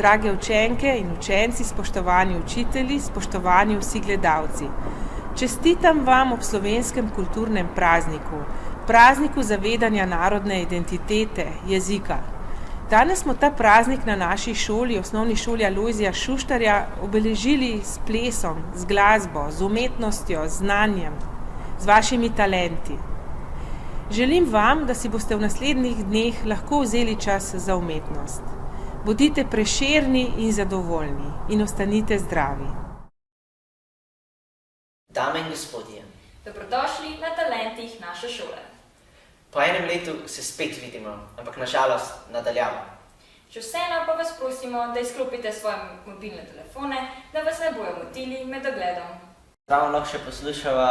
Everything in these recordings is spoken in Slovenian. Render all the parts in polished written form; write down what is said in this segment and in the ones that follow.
drage učenke in učenci, spoštovani učitelji, spoštovani vsi gledalci. Čestitam vam ob slovenskem kulturnem prazniku, prazniku zavedanja narodne identitete, jezika. Danes smo ta praznik na naši šoli, osnovni šoli Alojzija Šuštarja, obeležili s plesom, z glasbo, z umetnostjo, z znanjem, z vašimi talenti. Želim vam, da si boste v naslednjih dneh lahko vzeli čas za umetnost. Bodite prešerni in zadovoljni in ostanite zdravi. Dame in gospodje, dobrodošli na Talentih naše šole. Po enem letu se spet vidimo, ampak nažalost nadaljavo. Še vseeno pa vas prosimo, da izklopite svoje mobilne telefone, da vas ne bojo motili med ogledom. Ravno lahko še poslušava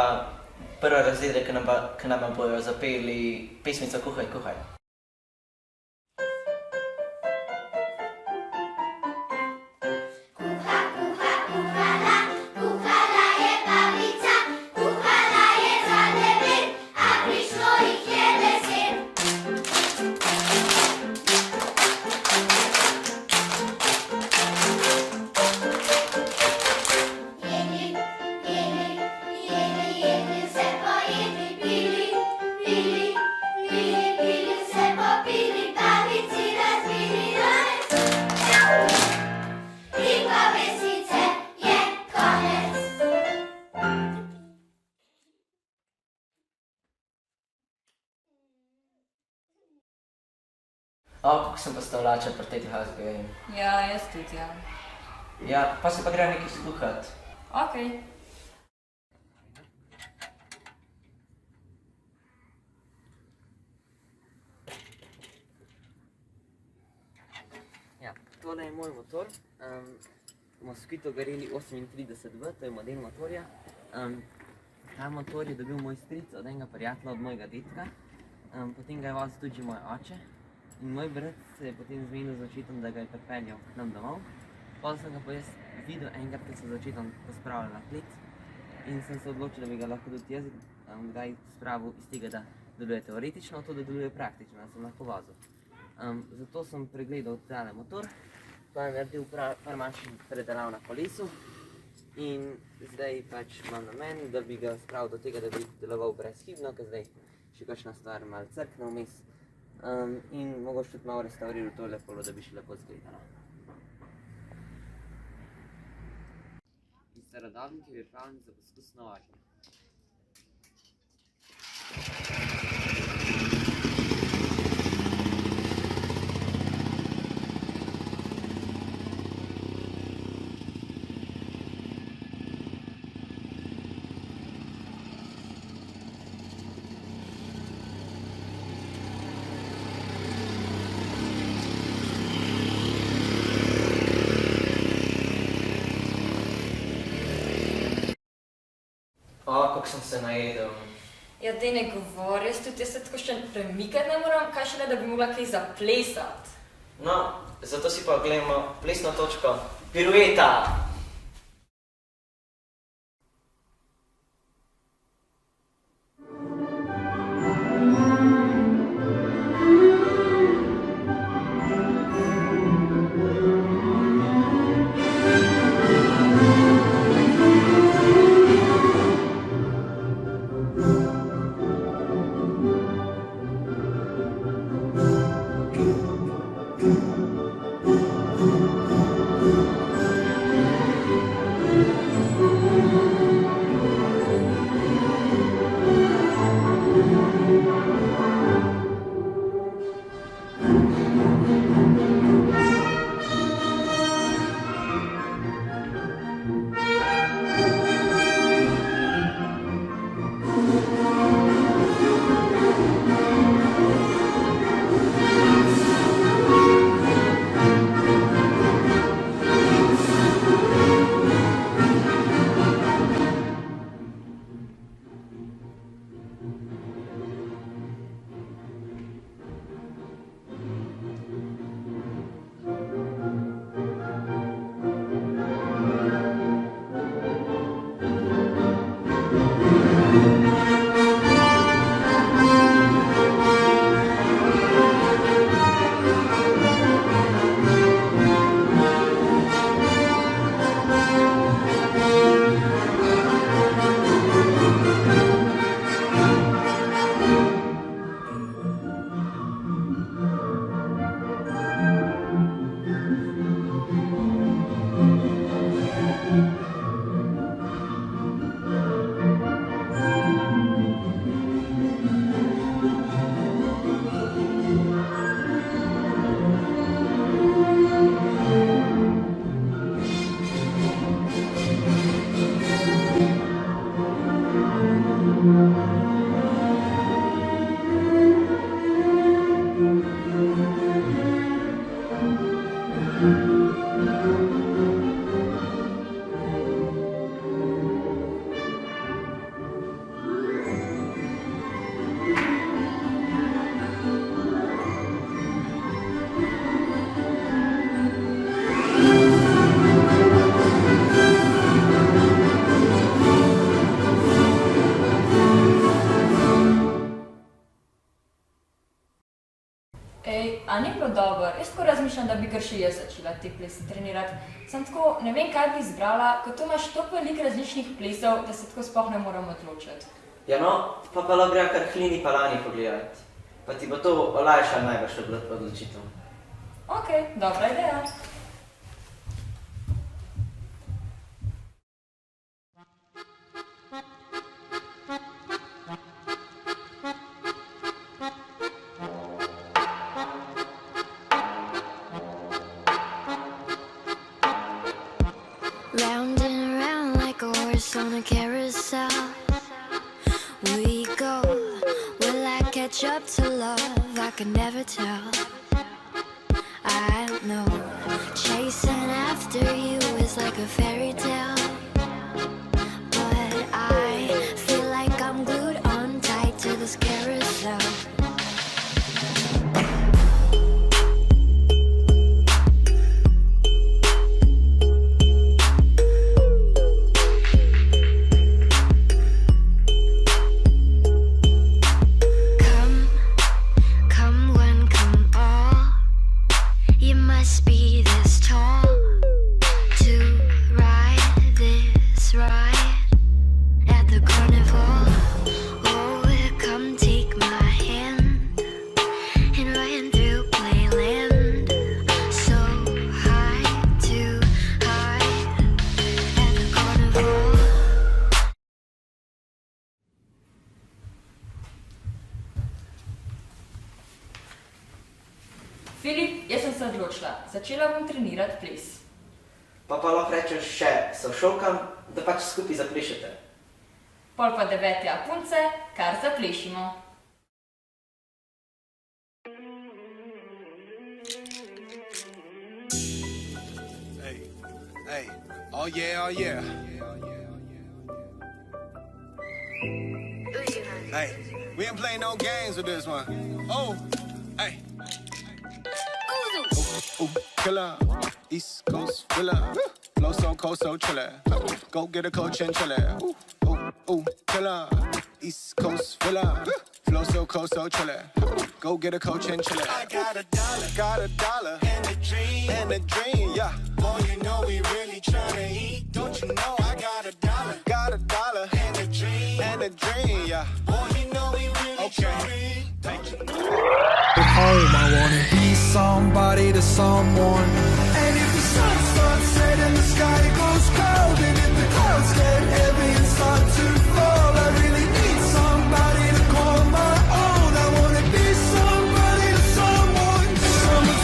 prve razrede, ki nam bojo zapeli pesmico Kuhaj, kuhaj. Kako sem postal lačen pri tej glasbi. Ja, jaz tudi, ja. Ja, pa se pa gre nekaj sluhat. Okej. Ja, tole je moj motor. Mosquito Garelli 38V, to je model motorja. Ta motor je dobil moj stric od enega prijatelja, od mojega detka. Potem ga je vozil tudi moj oče. In moj brat se je potem zmenil z očetom, da ga je pripeljal k nam domov. Potem sem ga pa jaz videl enkrat, ko sem z očetom pospravljal na plet. In sem se odločil, da bi ga lahko tudi jaz kdaj spravil iz tega, da deluje teoretično, to da deluje praktično, da sem lahko vozil. Zato sem pregledal tale motor, pa je naredil par manjših predelav na kolesu. In zdaj pač imam namen, da bi ga spravil do tega, da bi deloval brezhibno, ker zdaj še kakšna stvar malo crkne vmes. In mogoče tudi malo restauriral tole polo, da bi še lepo izgledalo. In starodobnik je pripravljen za poskusno vožnjo. Kako sem se najedel. Ja, dej ne govori, jaz se tako še premikati ne moram, kaj šele, da bi mogla kaj zaplesati. No, zato si pa gledamo plesno točko pirueta. Ej, a ni bilo dobro? Jaz tako razmišljam, da bi kar še jaz začela te plese trenirati. Sem tako, ne vem, kaj bi izbrala, ko tu imaš toliko veliko različnih plesov, da se tako sploh ne moram odločiti. Ja no, pa lahko gre kar Hlini Palani pogledati. Pa ti bo to olajšalo najbrž odločitev. Ok, dobra ideja. Round and around like a horse on a carousel we go. Will I catch up to love? I can never tell. I don't know. Chasing after you is like a fairy tale, but I feel like I'm glued on tight to this carousel. Filip, jaz sem se odločila. Začela bom trenirati ples. Pa lahko rečeš še sošolkam, da pač skupaj zaplešete. Pol pa 9. punce, kar zaplešimo. Hey, oh yeah. Hey, we ain't playing no games with this one. Oh, hey. Ooh, killer, East Coast villa, flow so cold, so chiller. Go get a coach and chiller. Ooh, killer, East Coast villa, flow so cold, so chiller. Go get a coach and chiller. I got a dollar, and a dream, yeah. Boy, you know we really tryna eat. Don't you know I got a dollar, and a dream, yeah. Boy, you know we really tryna eat. Thank you. Home, I wanna be somebody to someone. And if the sun starts setting, the sky goes cold. And if the clouds get heavy and start to fall, I really need somebody to call my own. I wanna be somebody to someone. Summer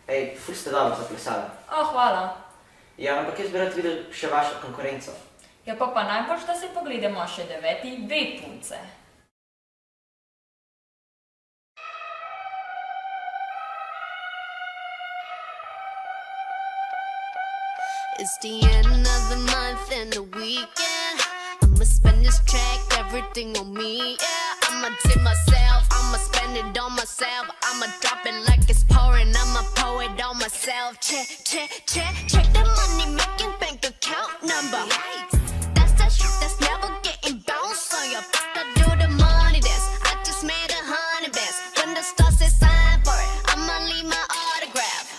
Ej, ful ste dobro zaplesali. O, hvala. Ja, ampak jaz bi rad videl še vašo konkurenco. Ja, pa najbolj, da si pogledamo še 9. B punce. It's the end of the month and the weekend. I'ma spend this track, everything on me, yeah. I'ma tip myself, I'ma spend it on myself. I'ma drop it like it's pouring, I'ma pour it on myself. Check the money making bank account number. That's that shit that's never getting bounced on your. I do the money dance, I just made 100 bands. When the stars say sign for it, I'ma leave my autograph.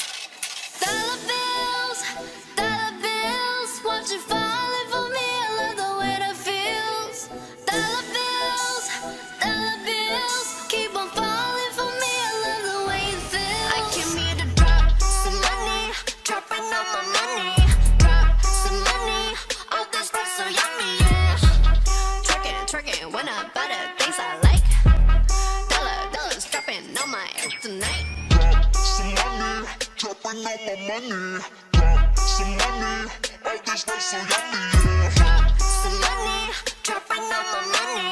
Dollar bills, watch it falling for me. I love the way that feels. Dollar bills, keep on falling for me. I love the way it feels. I came here to drop some money, dropping all my money. Drop some money, all this stuff so yummy, yeah. Twerking when I buy the things I like. Dollars dropping on my ass tonight. Drop some money, dropping all my money. Drop some money, all this stuff so yummy, yeah. Drop some money, dropping all my money.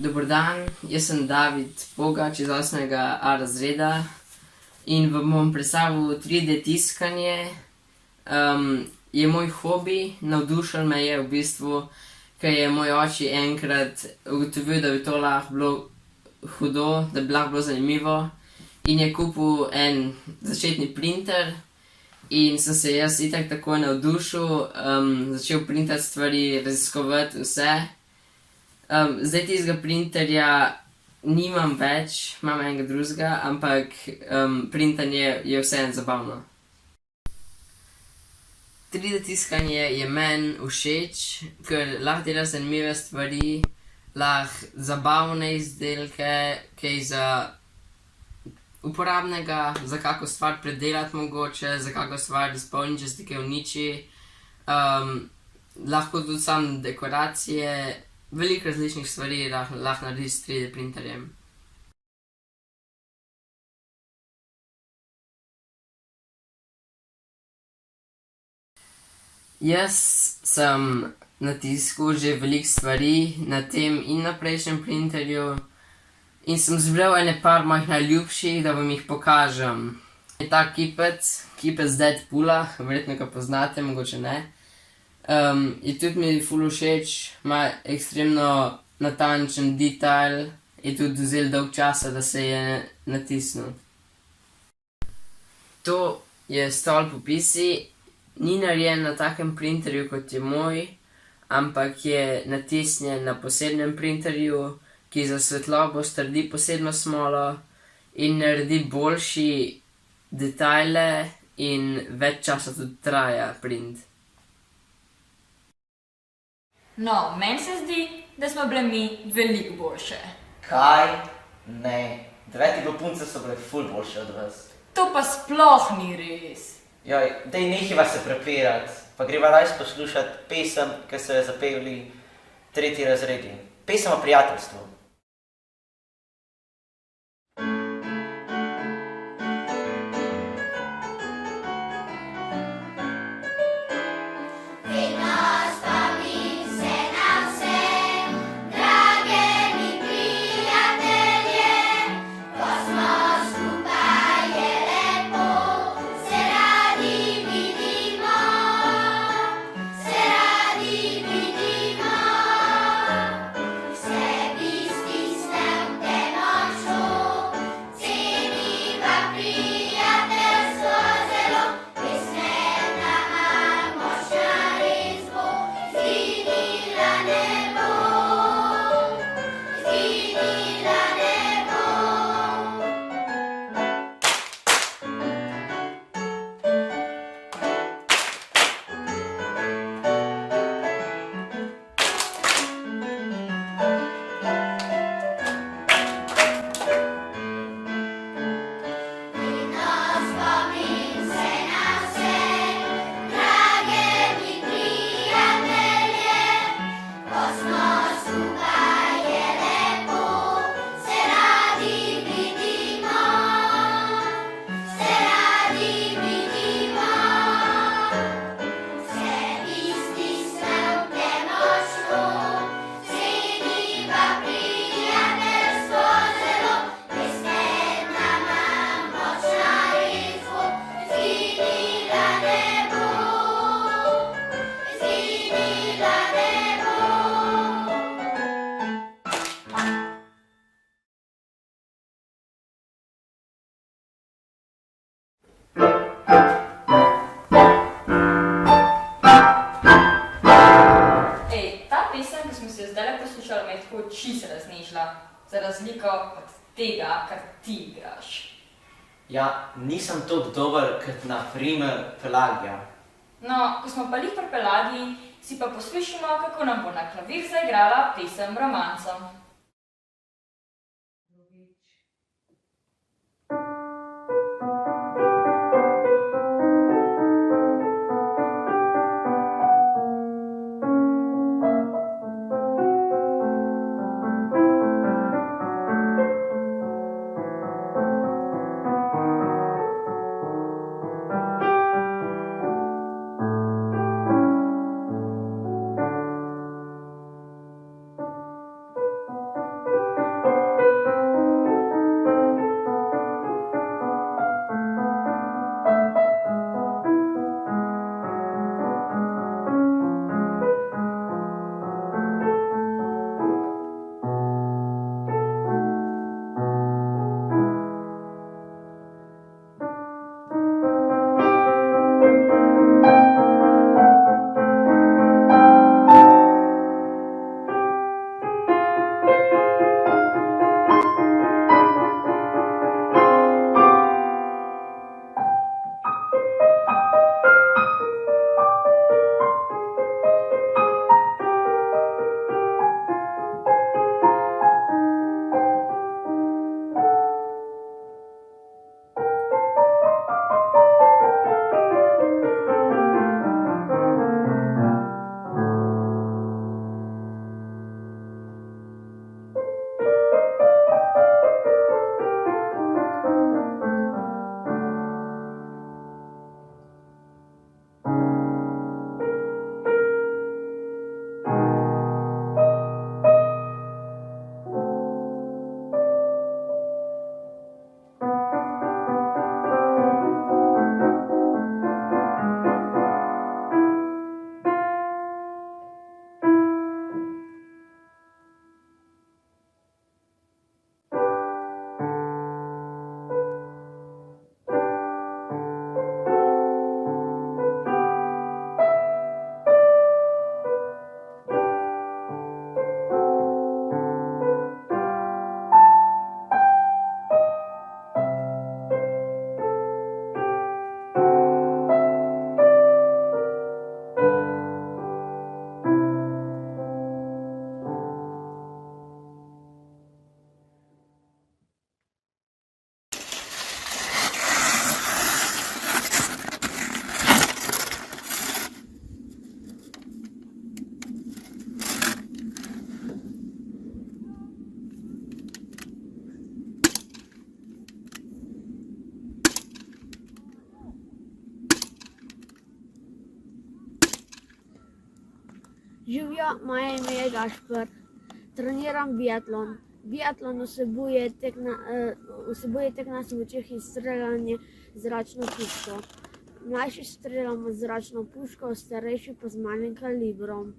Dober dan, jaz sem David Pogač iz 8. A razreda in vam bom predstavil 3D tiskanje. Je moj hobi, navdušil me je v bistvu, ker je moj oči enkrat ugotovil, da bi to lahko bilo hudo, da bi lahko bilo zanimivo in je kupil en začetni printer in sem se jaz itak takoj navdušil, začel printati stvari, raziskovati vse. Zdaj tistega printerja nimam več, imam enega drugega, ampak printanje je vseeno zabavno. 3D tiskanje je meni všeč, ker lahko dela zanimive stvari, lahko zabavne izdelke, kaj za uporabnega, za kako stvar predelati mogoče, za kako stvar izpolniti, če se ti kaj uniči. Lahko tudi samo dekoracije, veliko različnih stvari lahko narediš s 3D printerjem. Jaz sem natiskal že veliko stvari na tem in na prejšnjem printerju in sem zbral ene par mojih najljubših, da vam jih pokažem. Je ta kipec Deadpoola, verjetno ga poznate, mogoče ne. Je tudi mi ful všeč, ima ekstremno natančen detajl, je tudi vzel dolgo časa, da se je natisnil. To je stolp opisi, ni narejen na takem printerju, kot je moj, ampak je natisnjen na posebnem printerju, ki za svetlobo strdi posebno smolo in naredi boljši detajle in več časa tudi traja print. No, meni se zdi, da smo bile mi veliko boljše. Kaj? Ne. 9. punce so bile ful boljše od vas. To pa sploh ni res. Joj, dej nehiva se prepirati, pa greva rajs poslušati pesem, ki so jo zapeli 3. razredi. Pesem o prijateljstvu. Čisto raznežila, za razliko od tega, kar ti igraš. Ja, nisem toliko dober, kot na primer Pelagija. No, ko smo pa lih pri Pelagiji, si pa poslušamo, kako nam bo na klavir zaigrala pesem Romancom. Živijo, moje ime je Gašper, treniram biatlon. Biatlon vsebuje tek na smučeh in streljanje z zračno puško. Mlajši streljamo z zračno puško, starejši pa z malim kalibrom.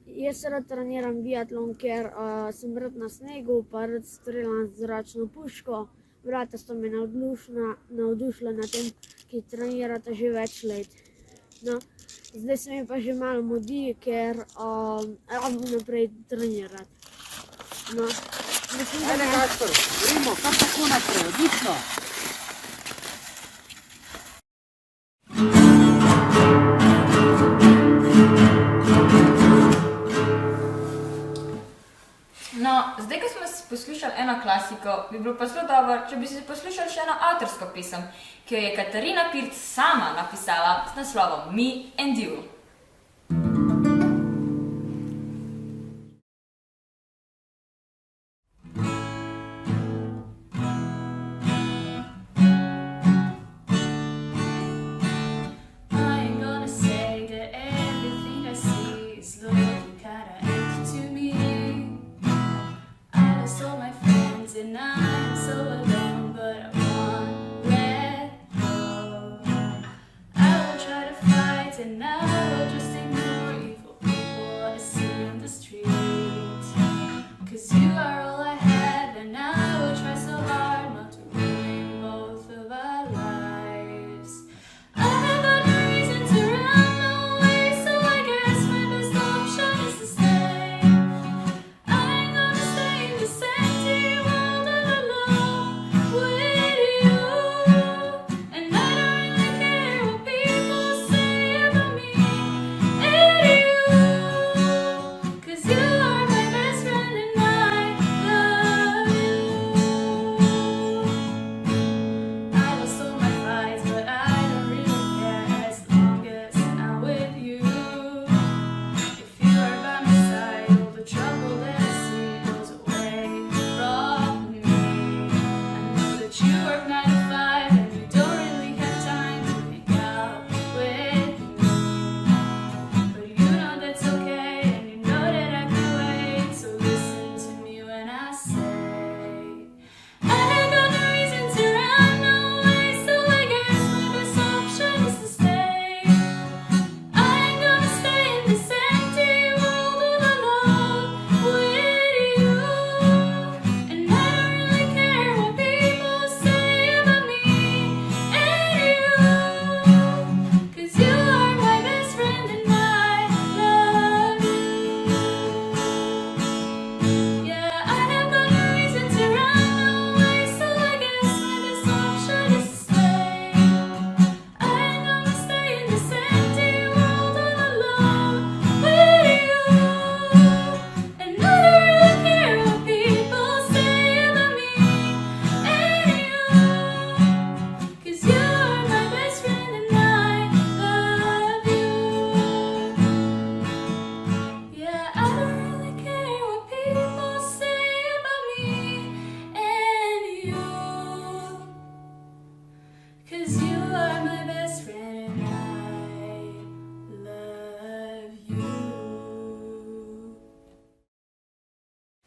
Jaz rad treniram biatlon, ker sem rad na snegu, pa rad streljam z zračno puško. Brata sta me navdušila na tem, ki trenirata že več let. No, zdaj se mi pa že malo mudi, ker rabim naprej trenirati. No, mislim, da Ajde, Gašper, gremo, kar tako naprej, odlično. No, zdaj, ko smo poslušali eno klasiko, bi bilo pa zelo dobro, če bi si poslušali še eno avtorsko pesem, ki jo je Katarina Pirc sama napisala z naslovom Me and You.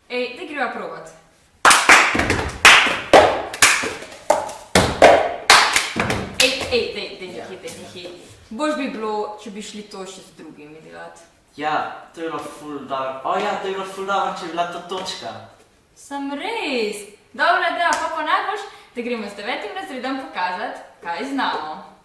Ej, daj greva provat. Dej, nekaj. Bož bi bilo, če bi šli to še z drugimi delati. Ja, to je bilo ful dobro. To je bilo ful dobro, če je bila to točka. Sem res. Dobra, da, pa najboljš, da gremo s 9. razredom pokazati, kaj znamo.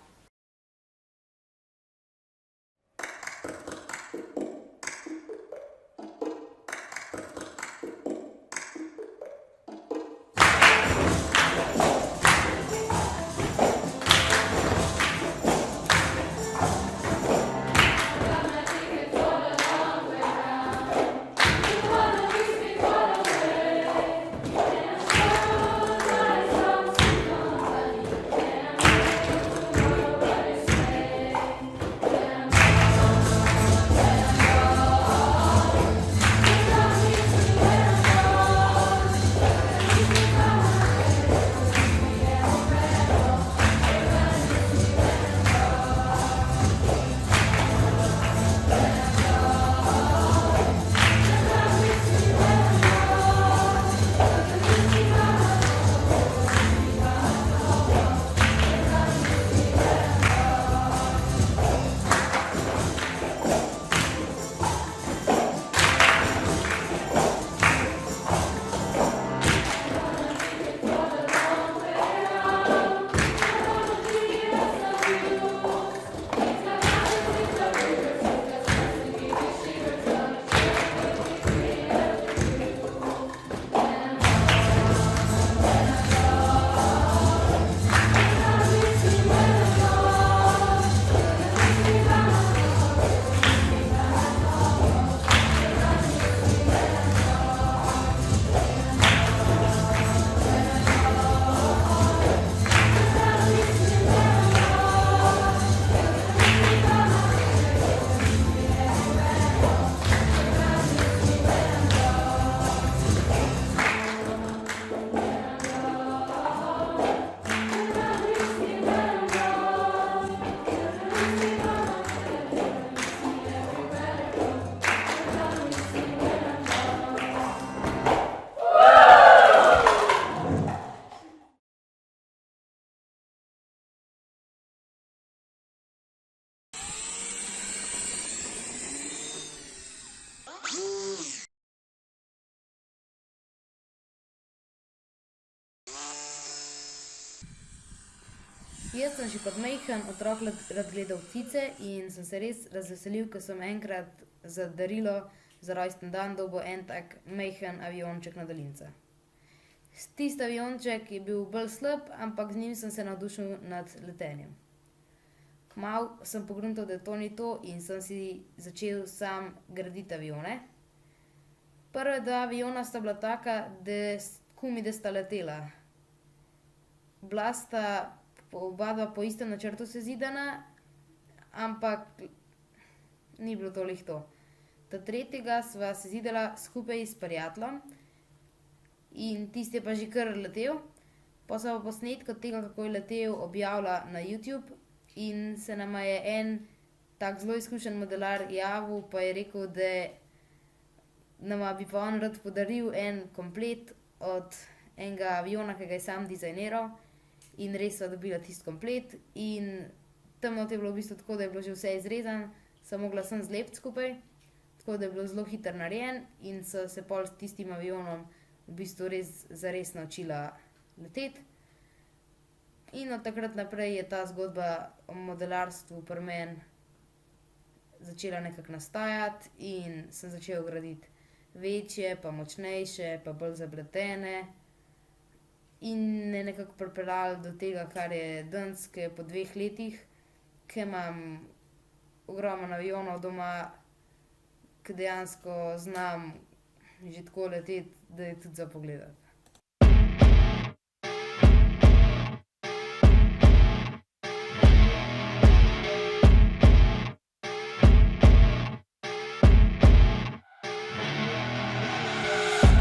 Jaz sem že kot majhen otrok rad gledal ptice in sem se res razveselil, ko sem enkrat za darilo za rojsten dan dobil en tak majhen avionček na daljince. Tisti avionček je bil bolj slab, ampak z njim sem se navdušil nad letenjem. Kmalu sem pogruntal, da to ni to in sem si začel sam graditi avione. Prva dva aviona sta bila taka, da da sta letela. Bila sta oba dva po istem načrtu sezidana, ampak ni bilo to lih to. Ta tretjega sva sezidala skupaj s prijateljem in tisti je pa že kar letel. Pa sva pa posnetke od tega, kako je letel, objavila na YouTube in se nama je en tak zelo izkušen modelar javil, pa je rekel, da nama bi pa on rad podaril en komplet od enega aviona, ki ga je sam dizajniral. In res sva dobila tisti komplet in tam je bilo v bistvu tako, da je bilo že vse izrezan, sem mogla sem zlepiti skupaj, tako da je bilo zelo hitro narejen in so se pol s tistim avionom v bistvu res zares naučila leteti. In od takrat naprej je ta zgodba o modelarstvu pri meni začela nekako nastajati in sem začel graditi večje, pa močnejše, pa bolj zapletene. In me nekako pripeljalo do tega, kar je danes, ki je po 2 letih, ki imam ogromno avionov doma, ki dejansko znam že tako leteti, da je tudi za pogledati.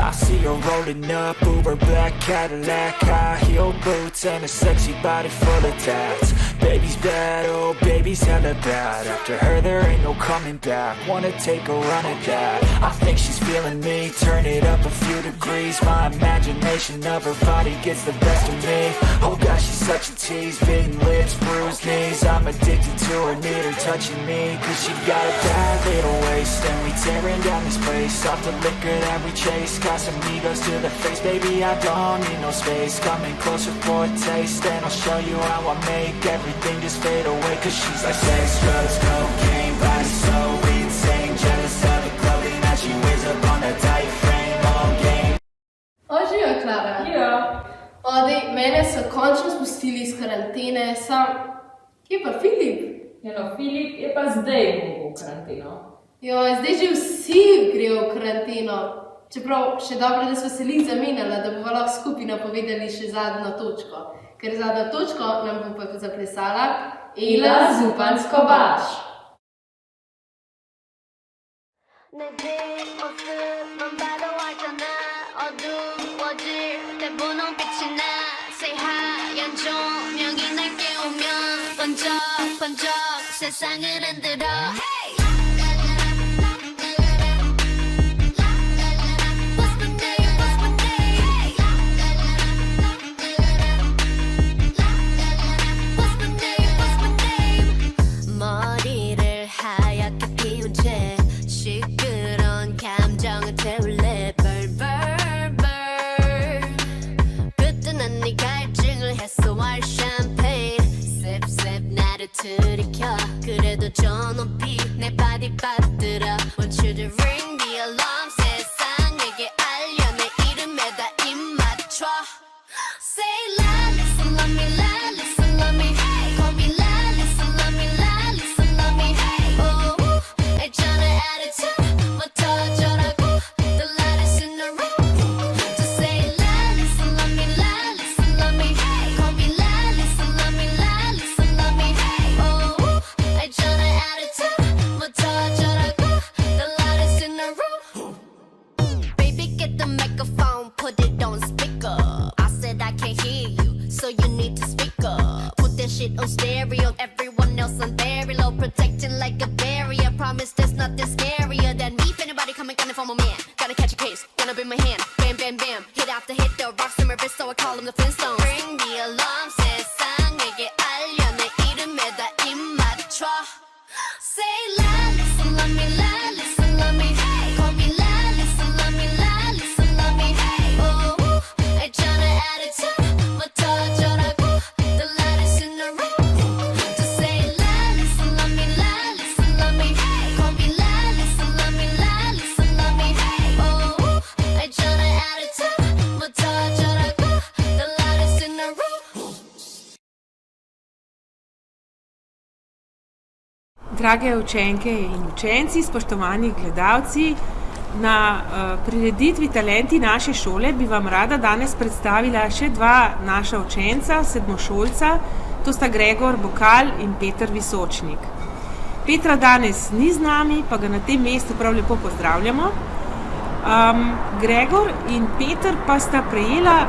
I see her rolling up, Uber black Cadillac, high heel boots and a sexy body full of tats. Baby's bad, oh baby's hella bad. After her there ain't no coming back. Wanna take a run at that. I think she's feeling me, turn it up a few degrees. My imagination of her body gets the best of me. Oh gosh, she's such a tease, bitten lips, bruised knees. I'm addicted to her, need her touching me, cause she got a bad little waist. And we tearing down this place, off the liquor that we chase. Got some egos to the face, baby I don't need no space. Coming closer for a taste, and I'll show you how I make everything just fade away. Cause she's like sex, drugs, cocaine, body so insane. Jealous of the clothing that she wears up on a tight frame. All game. Živijo, Klara. Ja. Odi, mene so končno spustili iz karantene, Kje pa Filip? Ja, no, Filip je pa zdaj mogel v karanteno. Jo, zdaj že vsi grejo v karanteno. Čeprav še dobro, da smo se lih zamenjala, da bomo lahko skupaj napovedali še zadnjo točko. Ker zadnjo točko nam bo pa zaplesala Ela Zupanc-Kovač. 머리를 하얗게 피운 채 시끄러운 감정을 태울래 벌벌벌. 그때 난 네 갈증을 해소할 샴페인 셉셉 나를 들이켜. 그래도 저 높이 내 바디 받들어. Want you to ring the alarm. 세상에게 알려 내 이름에다 입 맞춰. Say la, listen, love me, la, listen, love me. Call me la, listen, love me, la, listen, love me. Oh, 있잖아 attitude, 부터 어쩌라고. The lightest in the room. Just say la, listen, love me, la, listen, love me. Call me la, listen, love me, la, listen, love me. Oh, 있잖아 attitude, 부터 어쩌라고. The lightest in the room. Baby, get the microphone, put it on speaker. I said I can't hear you, so you need to speak up. Put that shit on stereo, everyone else on very low, protecting like a barrier. Promise there's nothing scarier than me. If anybody coming gunning for my man, gotta catch a case, gonna bring my hand. Bam, bam, bam, hit after hit, the rocks in my wrist, so I call them the Flintstones. Ring the alarm, 세상에게 알려 내 이름에다 입 맞춰. Say la, listen, love me, la, listen, love me. Call me la, listen, love me, la, listen, love me. Oh, 있잖아 attitude, 부터 어쩌라고. The lightest in the room. drage učenke in učenci, spoštovani gledalci, na prireditvi Talenti naše šole bi vam rada danes predstavila še dva naša učenca, sedmošolca, to sta Gregor Bokal in Peter Visočnik. Petra danes ni z nami, pa ga na tem mestu prav lepo pozdravljamo. Gregor in Peter pa sta prejela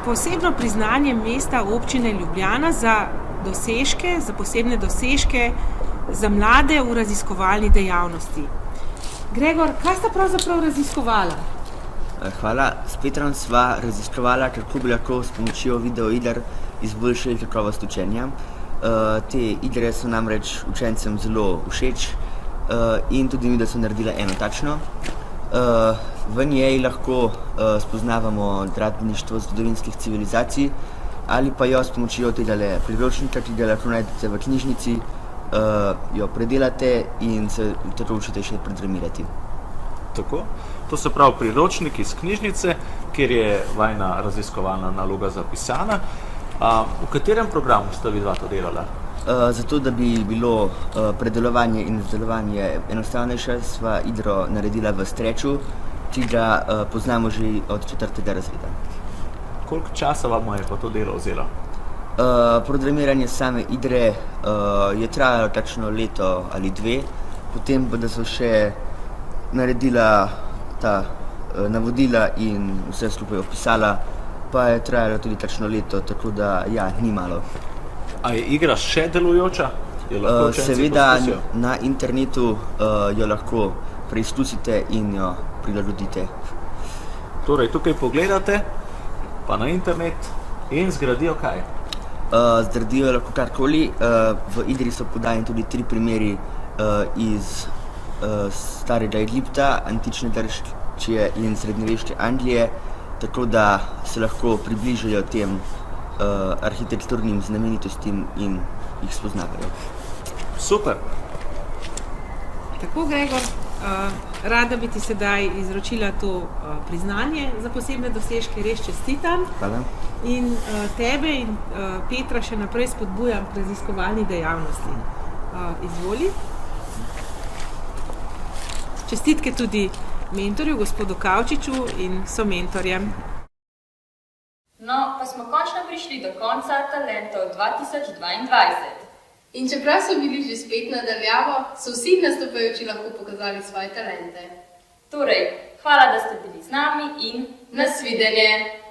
posebno priznanje mesta občine Ljubljana za dosežke, za posebne dosežke za mlade v raziskovalni dejavnosti. Gregor, kaj sta pravzaprav raziskovala? Hvala. S Petrom sva raziskovala, kako bi lahko s pomočjo videoiger izboljšali kakovost učenja. Te igre so namreč učencem zelo všeč in tudi mi, da so naredila eno takšno. V njej lahko spoznavamo gradbeništvo zgodovinskih civilizacij ali pa jo s pomočjo tega priročnika, ki ga lahko najdete v knjižnici, jo predelate in se tako učite še programirati. Tako, to se pravi priročnik iz knjižnice, kjer je vajna raziskovalna naloga zapisana. V katerem programu sta vi dva to delala? Zato, da bi bilo predelovanje in izdelovanje enostavnejše, sva igro naredila v Scratchu, ki ga poznamo že od 4. razreda. Koliko časa vam je pa to delo vzelo? Programiranje same igre je trajalo takšno leto ali dve, potem pa da so še naredila ta navodila in vse skupaj opisala, pa je trajalo tudi takšno leto, tako da ja, ni malo. A je igra še delujoča? Seveda na internetu jo lahko preizkusite in jo prilagodite. Torej, tukaj pogledate, pa na internet in zgradijo kaj? Zgradijo lahko karkoli. V igri so podajeni tudi 3 primeri iz starega Egipta, antične Grčije in srednjeveške Anglije, tako da se lahko približajo tem arhitekturnim znamenitostim in jih spoznavajo. Super! Tako, Gregor, rada bi ti sedaj izročila to priznanje za posebne dosežke, res čestitam. Hvala. In tebe in Petra še naprej spodbujam k raziskovalni dejavnosti. Izvoli. Čestitke tudi mentorju, gospodu Kavčiču in somentorjem. No, pa smo končno prišli do konca Talentov 2022. In čeprav so bili že spet nadaljavo, so vsi nastopajoči lahko pokazali svoje talente. Torej, hvala, da ste bili z nami in nasvidenje!